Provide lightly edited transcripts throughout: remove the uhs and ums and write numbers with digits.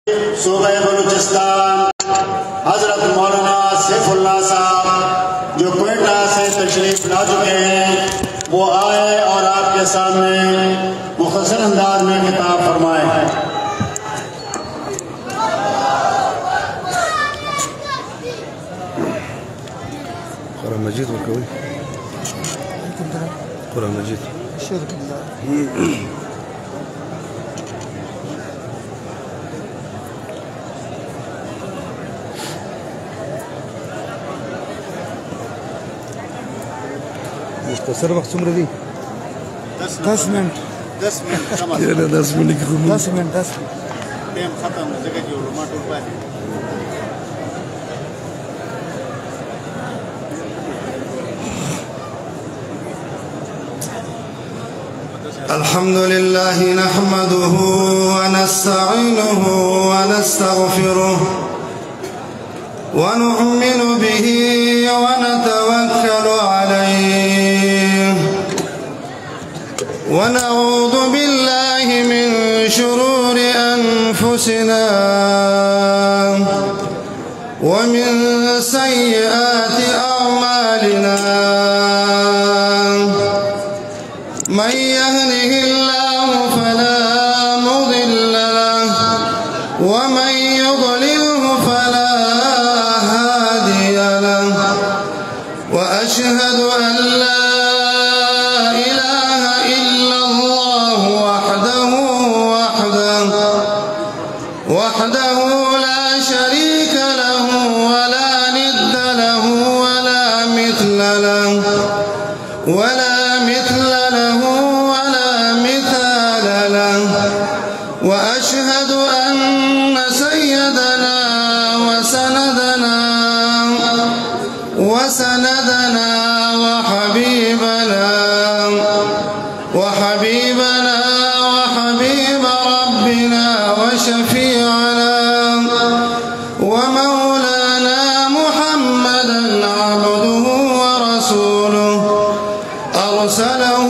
सूबे बलूचिस्तान हजरत मौलाना सैफुल्लाह साहब जो क्वेटा से तशरीफ ला चुके हैं वो आए और आपके सामने मुख्तसर अंदाज में खिताब फरमाए। कुरान मजीद कुरान मजीद मुख्तसर वक्त सुन रही 10 मिनट 10 मिनट टाइम खत्म जगह जो टूट पाए। الحمد لله نحمده ونستعينه ونستغفره ونؤمن به ونتوكل عليه ونعوذ بالله من شرور أنفسنا ومن سيئات أعمالنا من يهده الله فلا مضل له ومن يضلله فلا هادي له وأشهد أن لا إله إلا الله وحده لا شريك له ولا ند له ولا مثل له ولا مثال له وأشهد أن سيدنا وسندنا وحبيبنا وحبيب ربنا وشفيعنا ومولانا محمدا عبده ورسوله أرسله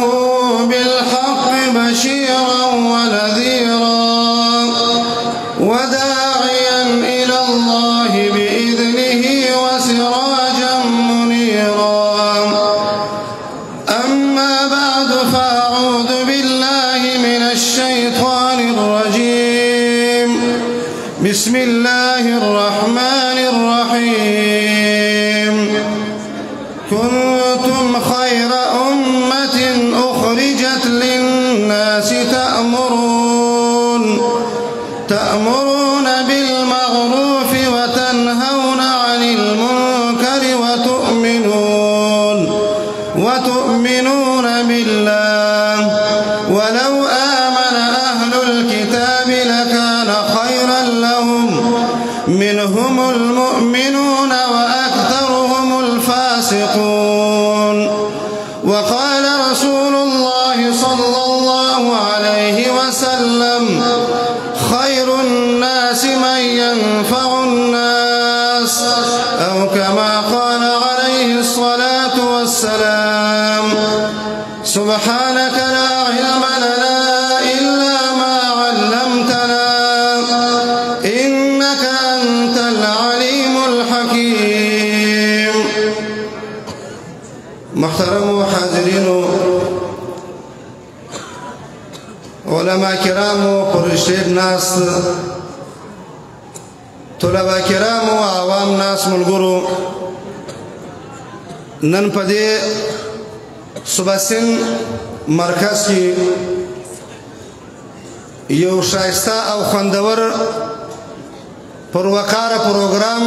بالحق بشيرا ونذيرا وداعيا إلى الله بإذنه وسراجا منيرا أما بعد فأعوذ بالله من الشيطان الرجيم بسم الله الرحمن الرحيم كنتم خير أمة أخرجت للناس تأمرون بالمعروف وتنهون عن المنكر وتؤمنون بالله ولو آمن أهل الكتاب لكان خيرا لهم منهم المؤمنون وأكثرهم الفاسقون وقال رسول الله صلى الله عليه وسلم خير الناس من ينفع الناس أو كما قال عليه الصلاة والسلام سبحانك لا علم لنا إلا ما علمتنا إنك أنت العليم الحكيم. محترم حاضرين علماء کرام قریشید ناس طلباء کرام و عوام ناس ملګرو نن په دې صوباسین مرکز کې یو شایسته او خوندور پروکاره پروګرام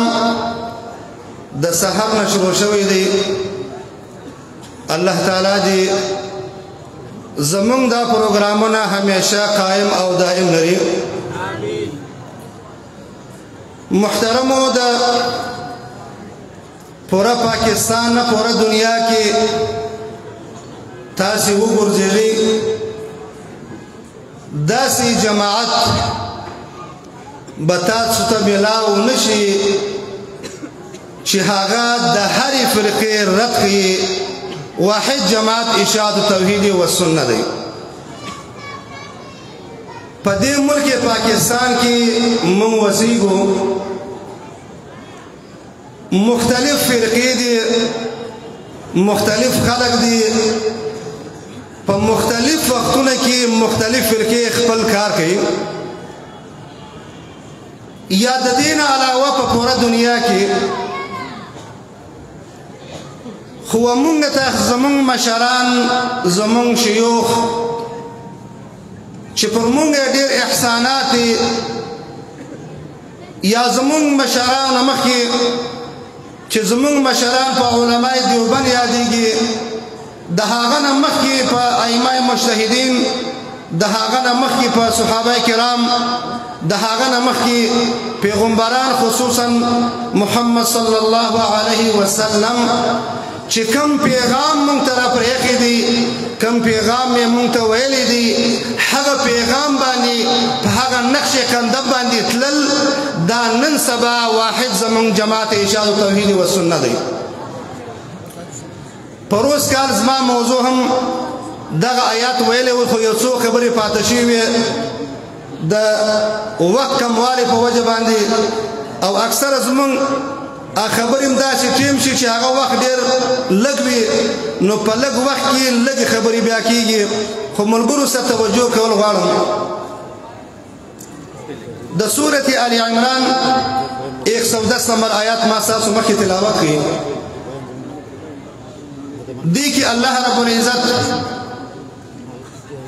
د سحر نه شروع شوی دی. الله تعالی دې زمون دا پروګرامونه همیشه قائم او دائم لري. محترمو دا پورا پاکستان نه پورا دنیا کې تاسو وګورئ داسې جماعت بتاسو ته ملاو نشي چې هغه د هر فرقې رد کړي. واحد جماعت اشاعت توحید و سنت دی. په دې ملک پاکستان کې موږ وسیږو مختلف فرقې دي مختلف خلق دي په مختلف وختونو کې مختلف فرقې خپل کار کوي یا د دین علاوه په پوره دنیا کې خو موږ ته زموږ مشران زموږ شيوخ چې پر موږ ډېر احسانات یا زموږ مشران مخکې چې زموږ مشران په علماء دیوبند یادېږي د هغه نه مخکې په ائمه مجتهدین د هغه نه مخکې په صحابه کرام د هغه نه مخکې پیغمبران خصوصا محمد صلی الله علیه وسلم چې کوم پیغام مونږ ته راپرېښی دی کوم پیغام یې مونږ ته ویلی دی هغه پیغام باندې په هغه نقش قدم باندې تلل دا نن سبا واحد زموږ جماعت ارشاد توحید و سنت دی پروس کال زما موضوع هم دغه آیات ویلې و خو یو څو خبرې پاتې شوې د وخت کموالي په وجه باندې او اکثر زموږ خبرې هم داسې ټیم شي چې هغه وخت ډېر لږ وي نو په لږ وخت کې لږې خبرې بیا کېږي خو ملګرو سره توجه کول غواړم د سورة آل عمران 110 نمبر آیات ما ستاسو مخکې تلاوت کړي دې کې الله رب العزت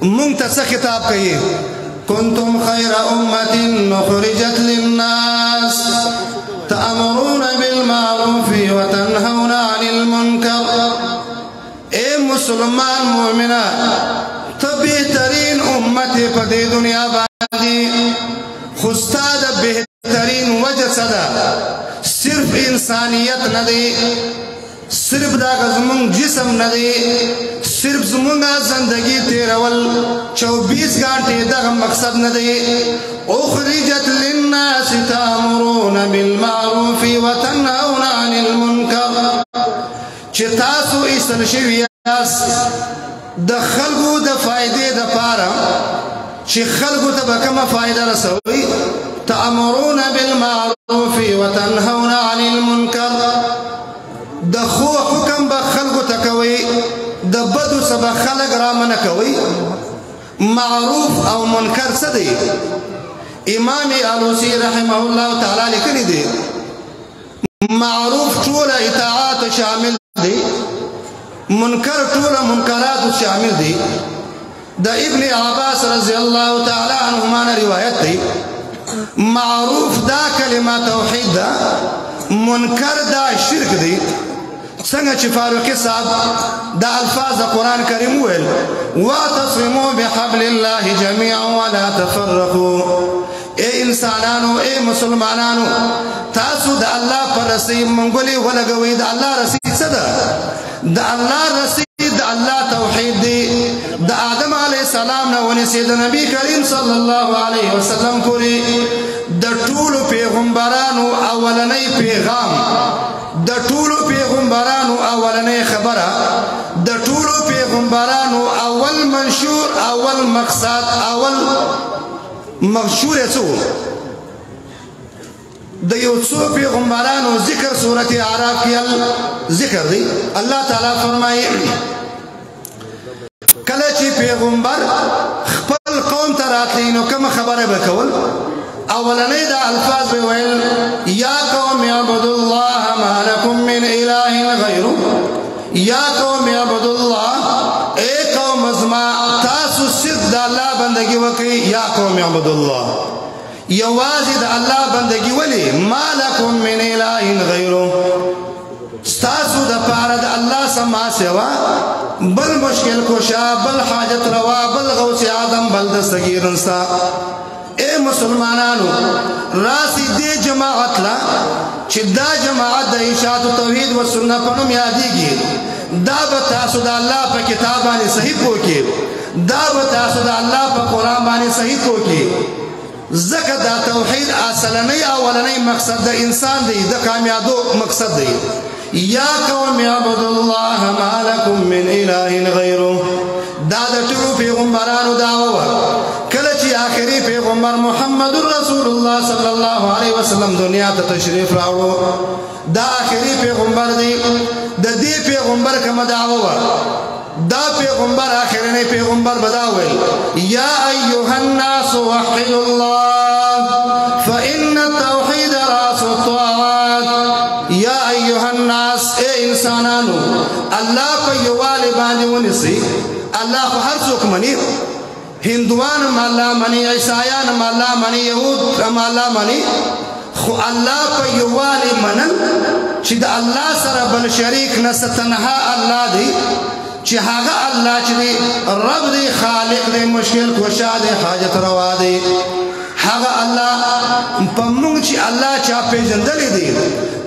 مونږ ته څه خطاب کوي كنتم خير أمة أخرجت للناس تأمرون بالمعروف وتنهون عن المنكر اے مسلمان مومنہ بہترین امت پدی دنیا باندی خستاد بہترین وجہ صدا صرف انسانیت ندی صرف دا زمون جسم ندی صرف زمون زندگی تیرول 24 گھنٹے دا مقصد ندی اخرجت للناس تأمرون بالمعروف وتنهون عن المنكر چتاسو ایستل شویاس د خلقو د فائدې د پاره چې خلقو ته به کومه فائدہ رسوي تأمرون بالمعروف وتنهون عن المنكر د خو حکم به خلقو ته کوي د بدو سبا خلق را منع کوي معروف او منکر څه دی امام علوسی رحمه الله تعالی لیکلی دی معروف ټول اطاعات شامل دی منکر ټول منکرات شامل دی د ابن عباس رضی الله تعالی عنهما روایت دی معروف دا کلمه توحید دا منکر دا شرک دی څنګه چې فاروقي صاحب دا الفاظ قرآن کریم ویل واعتصموا بحبل الله جميعا ولا تفرقوا اے انسانانو اے مسلمانانو تاسو د الله پر رسی منګولي ولګوي د الله رسی څه ده د الله رسی د الله توحید دی د آدم علیه السلام نه ونسید نبی کریم صلی الله علیه وسلم پوری د ټولو پیغمبرانو اولنۍ پیغام د ټولو پیغمبرانو اولنۍ خبره د ټولو پیغمبرانو اول منشور اول مقصد اول مغشور څه د یو څو پیغمبرانو ذکر سورۃ اعراف کې ذکر دی الله تعالی فرمایي کله چې پیغمبر خپل قوم ته راتلی نو کوم خبره وکول اولنې دا الفاظ ویل یا قوم اعبدوا الله ما لكم من اله غیره یا قوم اعبدوا الله اے قوم ازما تاسو صرف د الله بندگی وکړئ یا قوم اعبدوا الله یوازې د الله بندگی ولی ما لكم من اله غیره ستاسو د پاره د الله سما سوا بل مشکل کوشا بل حاجت روا بل غوث اعظم بل دستگیر نستا اے مسلمانانو راسی دی جماعت لا چې دا جماعت د ارشاد توحید و سنت په نوم یادېږي دا به تاسو د الله په کتاب باندې صحیح پوکي دا به تاسو د الله په قرآن باندې صحیح پوکي ځکه دا توحید اصلنی اولنی مقصد د انسان دی د کامیابو مقصد دی یا قوم اعبدوا الله ما لكم من اله غیره دا د ټولو پیغمبرانو دعوه کله چې آخری پیغمبر محمد رسول الله صلی الله علیه وسلم دنیا ته تشریف راوړو دا آخری پیغمبر دی د دې پیغمبر کوم دعوه دا پیغمبر آخرنی پیغمبر بداوي یا ایها الناس وحدوا الله فإن التوحید راس الطاعات یا ایها الناس اے انسانانو الله په یووالي باندې ونیسي الله په هر څوک مني هندوان مالا مني عیسایان مالا مني یهود مالا مني خو الله په یووالي منل چې د الله سره بل شریک نه ستنها الله دی چې هغه الله چې رب دی خالق دی مشکل کشا دی حاجت روا دی هغه الله په موږ چې الله چا پیژندلې دی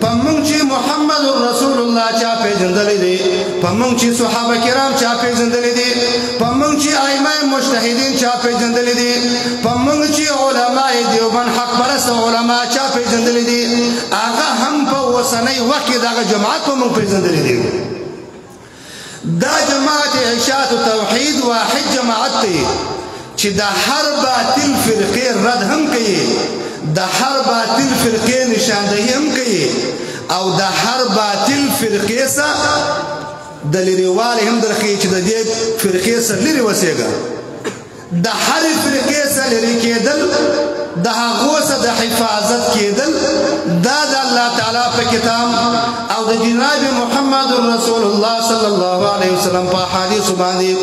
په موږ چې محمد رسول الله چا پیژندلې دی په موږ چې صحابه کرام چا پیژندلې دي په موږ چې ائمه مجتهدین چا پیژندلې دي په موږ چې علما دیوبند حق پرست علما چا پیژندلې دي هغه هم په وسنۍ وخت دغه جماعت په موږ پیژندلې دي دا جماعت اشاعت توحید واحد جماعت دی چې د هر باطل فرقې رد هم کوي د هر باطل فرقې نشاندهي هم کوي او د هر باطل فرقې سره د لريوالي هم درخي چې د دې فرقې سره لري وسیګا د هر فرقې سره لري کېدل د هغه سره د حفاظت کېدل دا د الله تعالی په کتاب او د جناب محمد رسول الله صلی الله علیه وسلم په حدیث باندې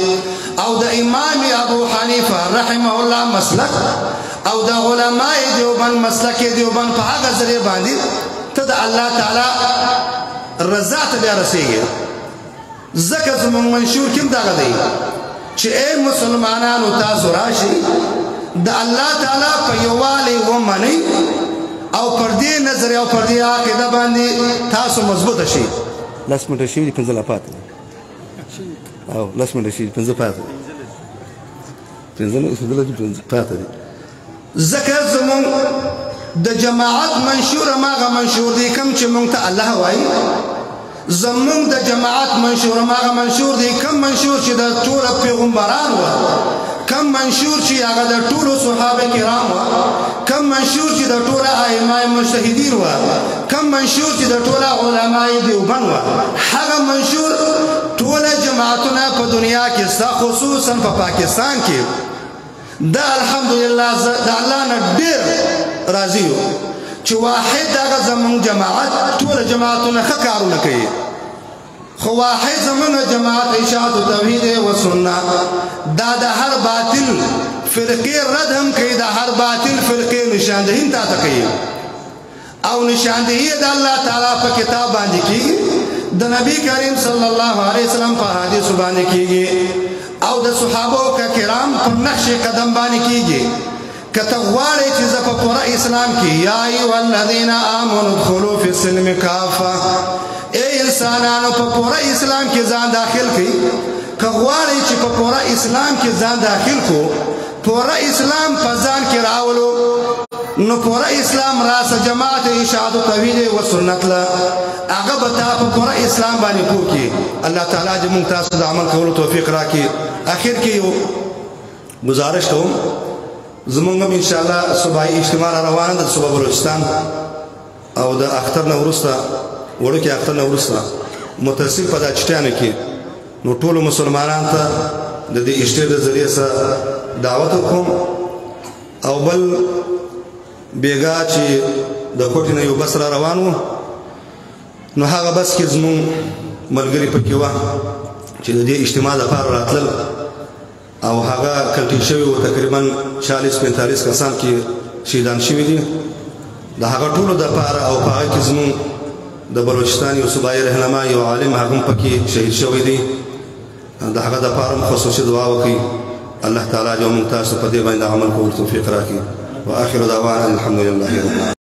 او د امام ابو حنیفه رحمه الله مسلک او د علماء دیوبند مسلک دیوبند په هغه ذریعہ باندې ته د الله تعالی رضا ته بیا رسیږي زکه زمون منشور کوم دغه دی چې اے مسلمانانو تاسو راشي د الله تعالی په یووالي ومني او پر دې نظر او پر دې عقیده باندې تاسو مضبوط شي لاس منټه شي د پنځه لپات او لاس منټه شي پنځه پات پنځه پات دي ذکر زمون د جماعت منشور ماغه منشور دي کوم چې مونږ ته الله وایي زمون د جماعت منشور ماغه منشور دي کوم منشور چې د ټول پیغمبران و کم منشور چې هغه د ټولو صحابه کرام و کم منشور چې د ټولو ائمه مجتهدین و کم منشور چې د ټولو علماء دیوبند و هغه منشور ټول جماعتونه په دنیا کې خصوصا په پاکستان کې دا الحمدلله د الله نه ډېر راضي یو چې واحد دغه زمون جماعت ټول جماعتونه ښه کارونه کوي خو واحد زمون جماعت اشاعت توحید و سنت دا د هر باطل فرقې رد هم کوي د هر باطل فرقې نشاندهي تا ته کوي او نشاندهي د الله تعالی په کتاب باندې کیږي د نبی کریم صلی الله علیه وسلم په حدیث باندې کیږي او د صحابه کرام په نقش قدم باندې کیږي کته غواړي چې په پوره اسلام کې یا ایه الذین آمنوا ادخلوا فی السلم کافه اے انسانانو په پوره اسلام کې ځان داخل کړئ که غواړئ چې په پوره اسلام کې ځان داخل کو پوره اسلام په ځان کې راولو نو پوره اسلام راس جماعت اشاعت توحید و سنت لا هغه به تا په پوره اسلام باندې پوکي الله تعالی دې موږ تاسو د عمل کولو توفیق راکړي اخر کې یو گزارش کوم زمونږ ان شاء الله صبح اجتماع روانه ده صبح بلوچستان او د اختر نو ورسته وړو کې اختر نو ورسته متصل په د چټیانو کې نو ټول مسلمانان ته د دې اشتر د ذریعہ سره دعوت وکوم او بل بیګا چې د کوټې نه یو بس را روانو نو هغه بس کې زمون ملګری پکې و چې د دې اجتماع لپاره راتلل او هغه کلټی شوی و تقریبا 40-45 کسان کې شهیدان شوي دي د هغه ټولو د لپاره او په هغه کې زمون د بلوچستان یو صوبایي رهنما یو عالم هغه پکې شهید شوی دی د هغه د لپاره خصوصي دعا وکړي الله تعالی جو موږ تاسو په دې باندې عمل کول توفیق راکړي واخر دعوانا الحمد لله رب العالمين.